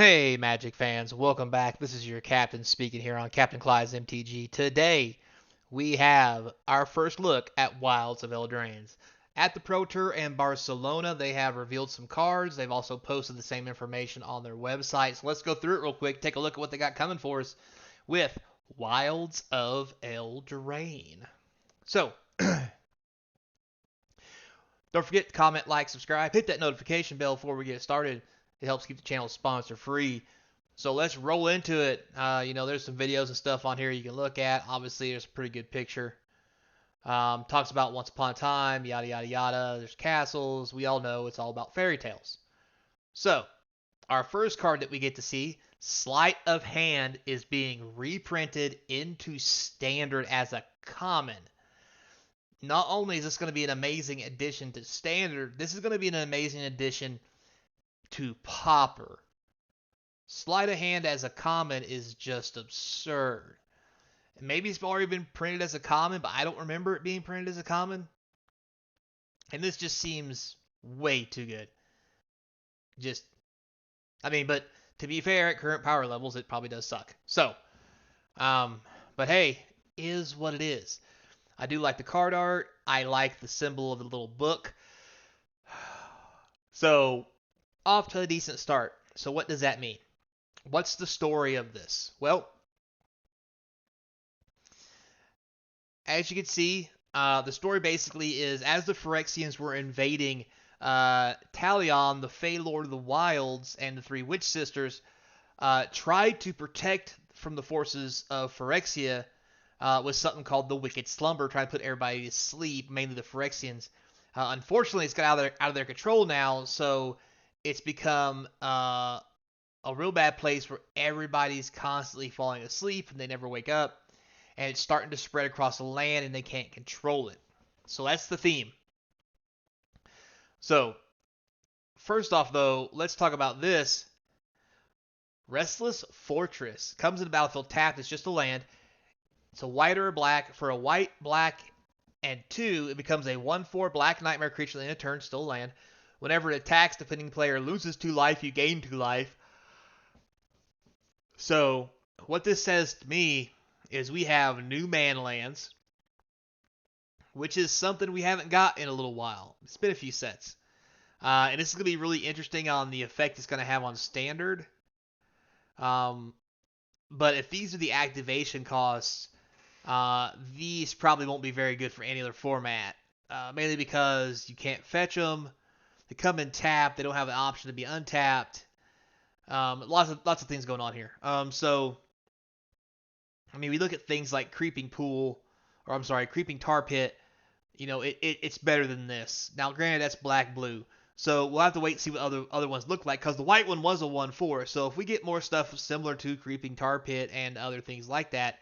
Hey, Magic fans, welcome back. This is your captain speaking here on Capnclydes MTG. Today, we have our first look at Wilds of Eldraine. At the Pro Tour in Barcelona, they have revealed some cards. They've also posted the same information on their website. So let's go through it real quick, take a look at what they got coming for us with Wilds of Eldraine. So, don't forget to comment, like, subscribe, hit that notification bell before we get started. It helps keep the channel sponsor free. So let's roll into it. There's some videos and stuff on here you can look at. Obviously, there's a pretty good picture. Talks about once upon a time, yada, yada, yada. There's castles. We all know it's all about fairy tales. So, our first card that we get to see, Sleight of Hand, is being reprinted into Standard as a common. Not only is this going to be an amazing addition to Standard, this is going to be an amazing addition to Pauper. Sleight of Hand as a common is just absurd. Maybe it's already been printed as a common, but I don't remember it being printed as a common. And this just seems way too good. But to be fair, at current power levels, it probably does suck. So, but hey, is what it is. I do like the card art. I like the symbol of the little book. So, off to a decent start. So what does that mean? What's the story of this? Well, as you can see, the story basically is as the Phyrexians were invading Talion, the Fey Lord of the Wilds, and the three Witch Sisters tried to protect from the forces of Phyrexia with something called the Wicked Slumber, trying to put everybody to sleep, mainly the Phyrexians. Unfortunately, it's got out of their control now, so it's become a real bad place where everybody's constantly falling asleep and they never wake up, and it's starting to spread across the land and they can't control it. So that's the theme. So, first off, though, let's talk about this. Restless Fortress comes in the battlefield tapped. It's just a land. It's a white or a black. For a white, black, and 2, it becomes a 1/4 black nightmare creature in a turn, still land. Whenever it attacks, the defending player loses 2 life, you gain 2 life. So, what this says to me is we have new man lands, which is something we haven't got in a little while. It's been a few sets. And this is going to be really interesting on the effect it's going to have on Standard. But if these are the activation costs, these probably won't be very good for any other format. Mainly because you can't fetch them. They come in tapped. They don't have the option to be untapped. Lots of things going on here. We look at things like Creeping Tar Pit. It's better than this. Now, granted, that's black-blue. So we'll have to wait and see what other ones look like, because the white one was a 1/4. So if we get more stuff similar to Creeping Tar Pit and other things like that,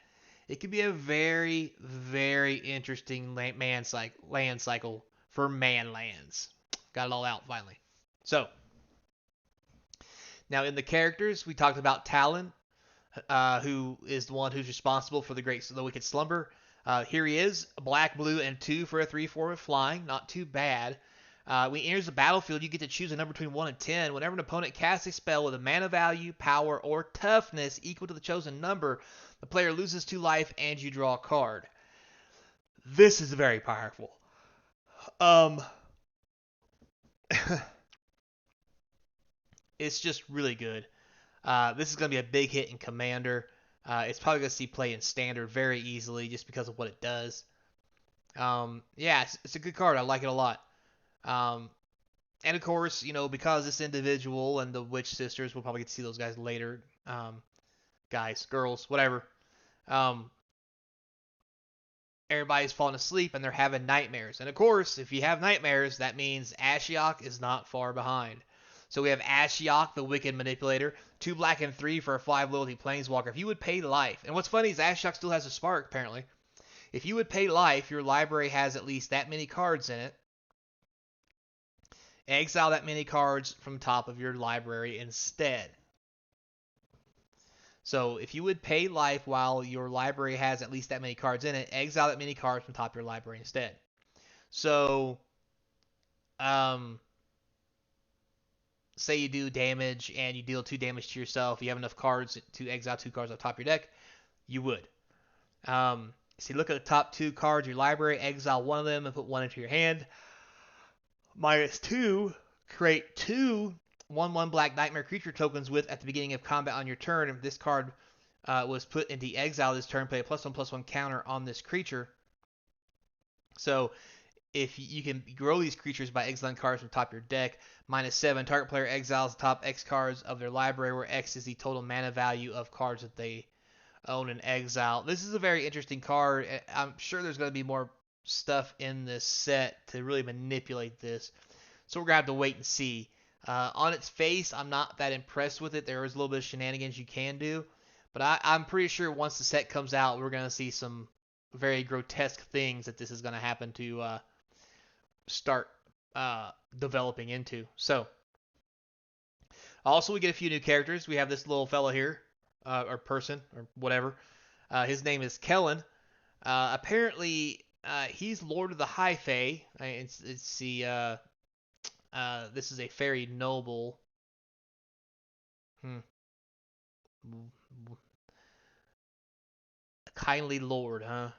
it could be a very, very interesting land cycle for man lands. Got it all out finally. So now in the characters, we talked about Talon, who is the one who's responsible for the Wicked Slumber. Here he is, black, blue, and 2 for a 3/4 with flying. Not too bad. When he enters the battlefield, you get to choose a number between 1 and 10. Whenever an opponent casts a spell with a mana value, power, or toughness equal to the chosen number, the player loses 2 life and you draw a card. This is very powerful. It's just really good. This is going to be a big hit in Commander. It's probably going to see play in Standard very easily just because of what it does. It's a good card. I like it a lot. And of course, because this individual and the Witch Sisters, we'll probably get to see those guys later. Guys, girls, whatever. Everybody's falling asleep and they're having nightmares. And of course, if you have nightmares, that means Ashiok is not far behind. So we have Ashiok, the Wicked Manipulator, 2 black and 3 for a 5 loyalty Planeswalker. If you would pay life, and what's funny is Ashiok still has a spark, apparently. If you would pay life, your library has at least that many cards in it. Exile that many cards from top of your library instead. So if you would pay life while your library has at least that many cards in it, exile that many cards from top of your library instead. So, say you do damage and you deal 2 damage to yourself, you have enough cards to exile 2 cards off top of your deck, you would. So you look at the top 2 cards of your library, exile one of them and put one into your hand. -2, create 2 1/1 black nightmare creature tokens with at the beginning of combat on your turn. If this card was put into exile this turn, play a +1/+1 counter on this creature. So if you can grow these creatures by exiling cards from top of your deck. -7, target player exiles the top X cards of their library, where X is the total mana value of cards that they own in exile. This is a very interesting card. I'm sure there's going to be more stuff in this set to really manipulate this. So we're going to have to wait and see. On its face, I'm not that impressed with it. There is a little bit of shenanigans you can do. But I'm pretty sure once the set comes out, we're going to see some very grotesque things that this is going to happen to start developing into. So, also we get a few new characters. We have this little fellow here, or person, or whatever. His name is Kellen. Apparently, he's Lord of the High Fae. It's the this is a fairy noble. Kindly Lord, huh?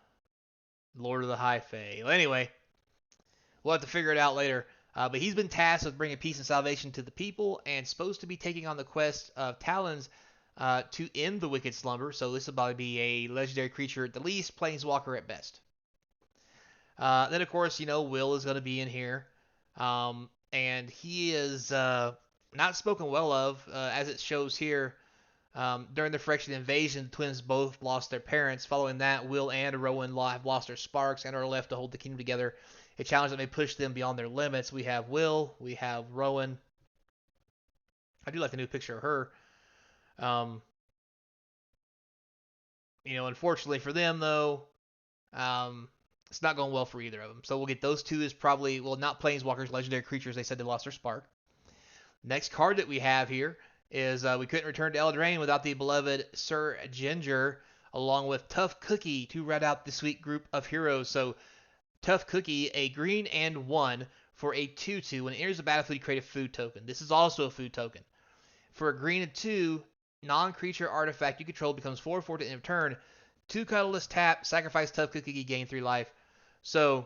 Lord of the High Fae. Well, anyway, we'll have to figure it out later. But he's been tasked with bringing peace and salvation to the people, and supposed to be taking on the quest of Talons to end the Wicked Slumber. So this will probably be a legendary creature at the least, planeswalker at best. Then, of course, Will is going to be in here. And he is not spoken well of, as it shows here. During the Phyrexian invasion, the twins both lost their parents. Following that, Will and Rowan have lost their sparks and are left to hold the kingdom together. A challenge that may push them beyond their limits. We have Will, we have Rowan. I do like the new picture of her. Unfortunately for them, though, it's not going well for either of them. So we'll get those two as probably, well, not planeswalkers, legendary creatures. They said they lost their spark. Next card that we have here is we couldn't return to Eldraine without the beloved Sir Ginger, along with Tough Cookie to round out the sweet group of heroes. So Tough Cookie, a green and 1 for a 2/2. When it enters the battlefield, you create a food token. This is also a food token. For a green and 2, non-creature artifact you control becomes 4/4 at the end of turn. 2 colorless tap, sacrifice Tough Cookie, gain 3 life. So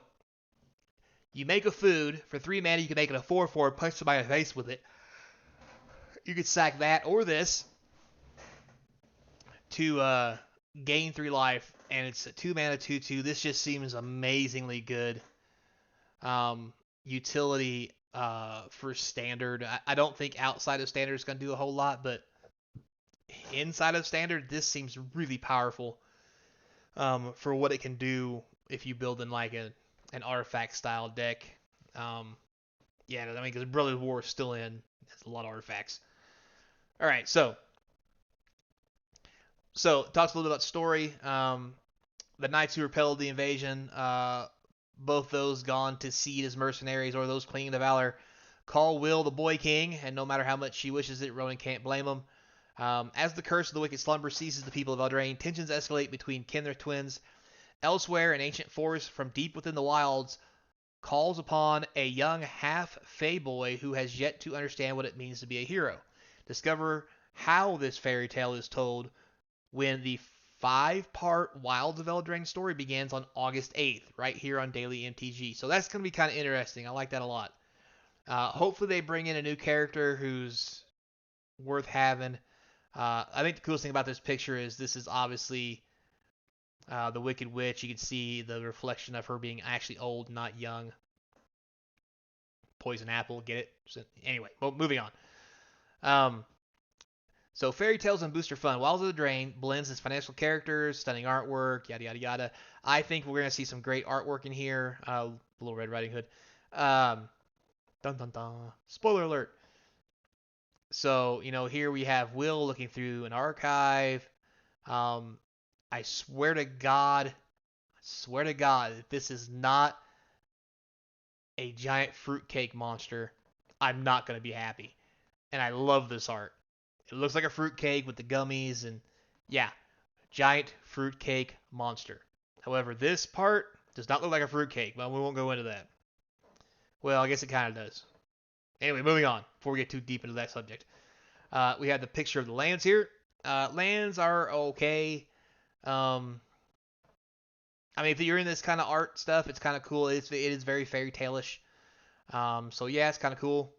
you make a food for 3 mana. You can make it a 4/4, punch somebody in the face with it. You could sack that or this to gain 3 life, and it's a 2 mana 2/2. This just seems amazingly good utility for standard. I don't think outside of standard is going to do a whole lot, but inside of standard, this seems really powerful for what it can do if you build in like an artifact style deck. Yeah, I mean, because Brothers War is still in. There's a lot of artifacts. All right, so talks a little bit about story. The knights who repelled the invasion, both those gone to seed as mercenaries or those clinging to valor, call Will the Boy King, and no matter how much she wishes it, Rowan can't blame him. As the curse of the Wicked Slumber seizes the people of Eldraine, tensions escalate between kindred twins. Elsewhere, an ancient force from deep within the wilds calls upon a young half-fae boy who has yet to understand what it means to be a hero. Discover how this fairy tale is told when the 5-part Wilds of Eldraine story begins on August 8th, right here on Daily MTG. So that's going to be kind of interesting. I like that a lot. Hopefully they bring in a new character who's worth having. I think the coolest thing about this picture is this is obviously the Wicked Witch. You can see the reflection of her being actually old, not young. Poison apple, get it? So, anyway, moving on. So Fairy Tales and Booster Fun. Wilds of Eldraine blends its financial characters, stunning artwork, yada yada yada. I think we're gonna see some great artwork in here. Little Red Riding Hood. Dun dun dun. Spoiler alert. So here we have Will looking through an archive. I swear to God, if this is not a giant fruitcake monster, I'm not gonna be happy. And I love this art. It looks like a fruitcake with the gummies and, yeah, giant fruitcake monster. However, this part does not look like a fruitcake, but we won't go into that. Well, I guess it kind of does. Anyway, moving on before we get too deep into that subject. We have the picture of the lands here. Lands are okay. Um, I mean, if you're in this kind of art stuff, it's kind of cool. It is very fairy tale-ish. So yeah, it's kind of cool.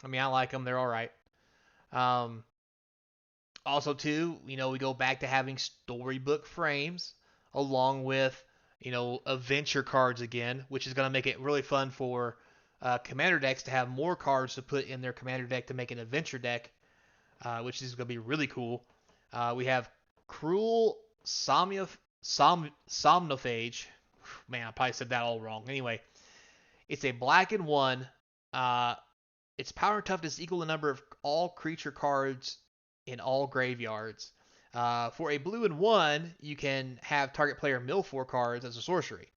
I mean, I like them. They're all right. Um, Also, too, we go back to having storybook frames along with, adventure cards again, which is going to make it really fun for commander decks to have more cards to put in their commander deck to make an adventure deck, which is going to be really cool. We have Cruel Somnophage. Man, I probably said that all wrong. Anyway, it's a black and one. Its power and toughness equal the number of all creature cards in all graveyards. For a blue and one, you can have target player mill 4 cards as a sorcery.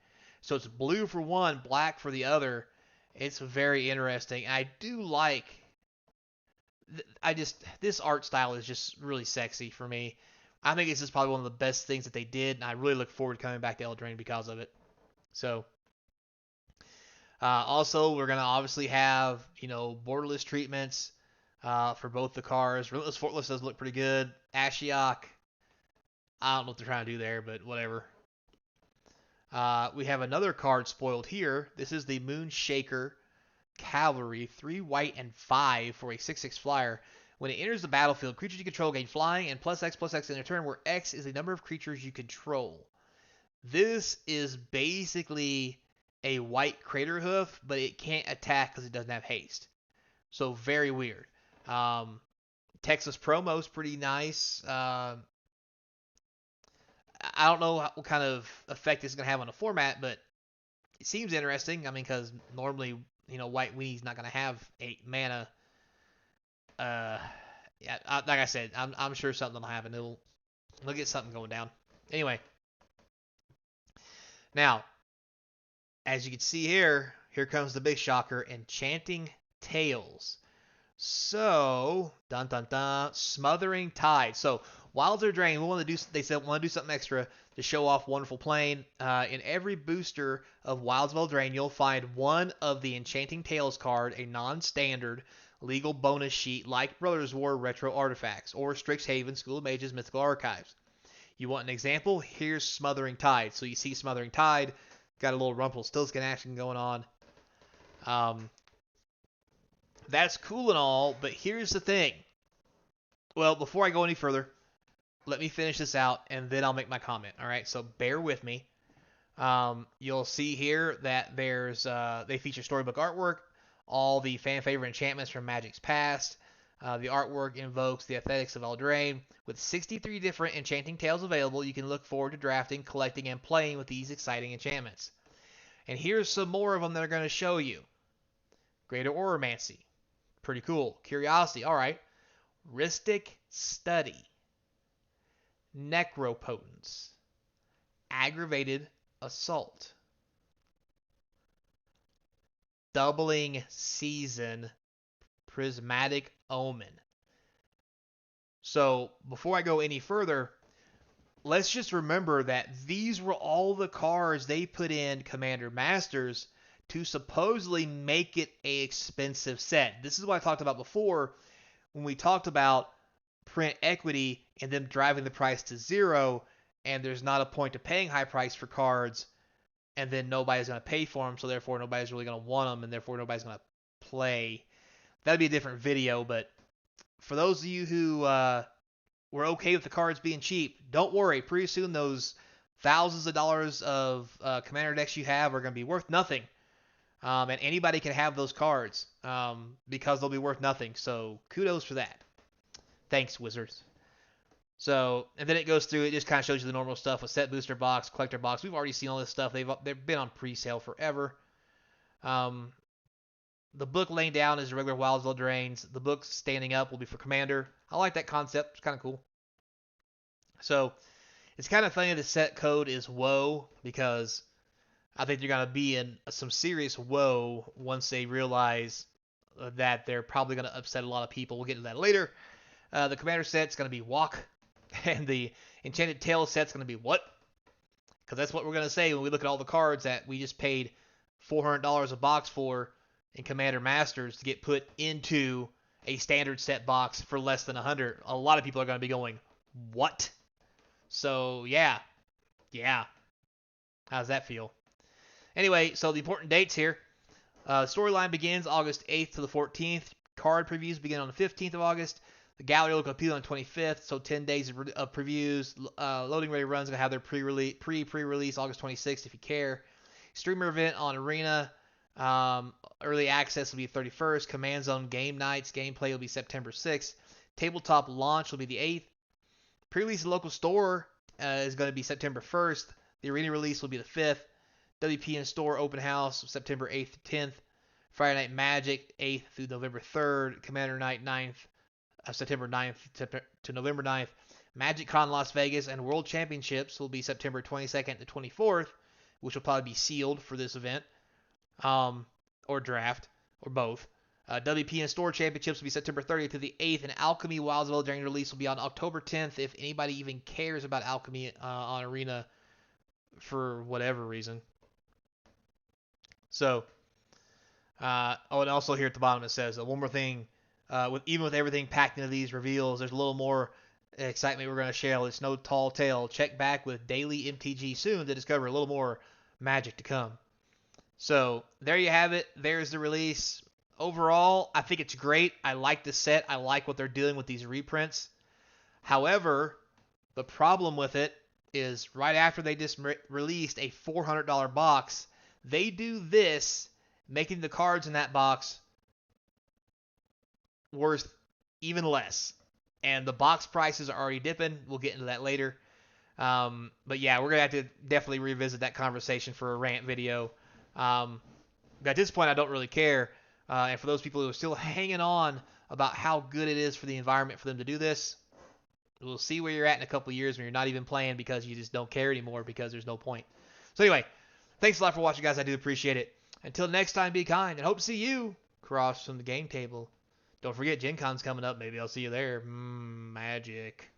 So it's blue for one, black for the other. It's very interesting. I do like. This art style is just really sexy for me. I think this is probably one of the best things that they did, and I really look forward to coming back to Eldraine because of it. So. Also, we're going to obviously have, borderless treatments for both the cards. Relentless Fortress does look pretty good. Ashiok, I don't know what they're trying to do there, but whatever. We have another card spoiled here. This is the Moonshaker Cavalry, 3 white and 5 for a 6/6 flyer. When it enters the battlefield, creatures you control gain flying and +X/+X in their turn, where X is the number of creatures you control. This is basically a white Crater Hoof, but it can't attack because it doesn't have haste. So very weird. Texas promo is pretty nice. I don't know what kind of effect it's going to have on the format, but it seems interesting. I mean, because normally, White Weenie is not going to have 8 mana. Yeah, like I said, I'm sure something will happen. It'll get something going down. Anyway, now, as you can see here comes the big shocker, Enchanting Tales. So, dun dun dun, Smothering Tide. So, Wilds are drained. They said want to do something extra to show off Wonderful Plane. In every booster of Wilds of Eldraine, you'll find one of the Enchanting Tales card, a non-standard legal bonus sheet like Brothers War Retro Artifacts or Strixhaven School of Mages Mythical Archives. You want an example? Here's Smothering Tide. So you see Smothering Tide, got a little Rumpelstiltskin action going on. That's cool and all, but here's the thing. Well, before I go any further, let me finish this out, and then I'll make my comment. All right, so bear with me. You'll see here that they feature storybook artwork, all the fan favorite enchantments from Magic's past. The artwork invokes the aesthetics of Eldraine. With 63 different Enchanting Tales available, you can look forward to drafting, collecting, and playing with these exciting enchantments. And here's some more of them that are going to show you. Greater Oromancy. Pretty cool. Curiosity. All right. Rhystic Study. Necropotence. Aggravated Assault. Doubling Season. Prismatic Omen. So, before I go any further, let's just remember that these were all the cards they put in Commander Masters to supposedly make it a expensive set. This is what I talked about before when we talked about print equity and them driving the price to zero, and there's not a point to paying high price for cards, and then nobody's going to pay for them, so therefore nobody's really going to want them, and therefore nobody's going to play. That'd be a different video, but for those of you who were okay with the cards being cheap, don't worry. Pretty soon those thousands of dollars of commander decks you have are going to be worth nothing. And anybody can have those cards because they'll be worth nothing. So kudos for that. Thanks, Wizards. So, and then it goes through, it just kind of shows you the normal stuff with set booster box, collector box. We've already seen all this stuff. They've been on pre-sale forever. The book laying down is regular Wilds Eldraines. The book standing up will be for Commander. I like that concept. It's kind of cool. So, it's kind of funny the set code is woe because I think they're going to be in some serious woe once they realize that they're probably going to upset a lot of people. We'll get to that later. The Commander set's going to be walk, and the Enchanted Tales set's going to be what? Because that's what we're going to say when we look at all the cards that we just paid $400 a box for in Commander Masters to get put into a standard set box for less than 100. A lot of people are going to be going, what? So, yeah. How's that feel? Anyway, so the important dates here. Storyline begins August 8th to the 14th. Card previews begin on the 15th of August. The gallery will compete on the 25th, so 10 days of previews. Loading ready runs going to have their pre-release August 26th if you care. Streamer event on Arena. Early access will be 31st. Command Zone game nights. Gameplay will be September 6th. Tabletop launch will be the 8th. Pre-release local store is going to be September 1st. The Arena release will be the 5th. WP in store open house September 8th to 10th. Friday Night Magic 8th through November 3rd. Commander Night 9th. September 9th to November 9th. Magic Con Las Vegas and World Championships will be September 22nd to 24th, which will probably be sealed for this event, or draft, or both. WP and Store Championships will be September 30th to the 8th, and Alchemy Wilds of Eldraine release will be on October 10th if anybody even cares about Alchemy on Arena for whatever reason. So, and also here at the bottom it says, one more thing, even with everything packed into these reveals, there's a little more excitement we're going to share. It's no tall tale. Check back with daily MTG soon to discover a little more magic to come. So there you have it. There's the release. Overall, I think it's great. I like the set. I like what they're doing with these reprints. However, the problem with it is right after they just released a $400 box, they do this, making the cards in that box worth even less. And the box prices are already dipping. We'll get into that later. But yeah, we're going to have to definitely revisit that conversation for a rant video. But at this point, I don't really care. And for those people who are still hanging on about how good it is for the environment for them to do this, we'll see where you're at in a couple of years when you're not even playing because you just don't care anymore because there's no point. So anyway, thanks a lot for watching, guys. I do appreciate it. Until next time, be kind, and hope to see you across from the game table. Don't forget, Gen Con's coming up. Maybe I'll see you there. Magic.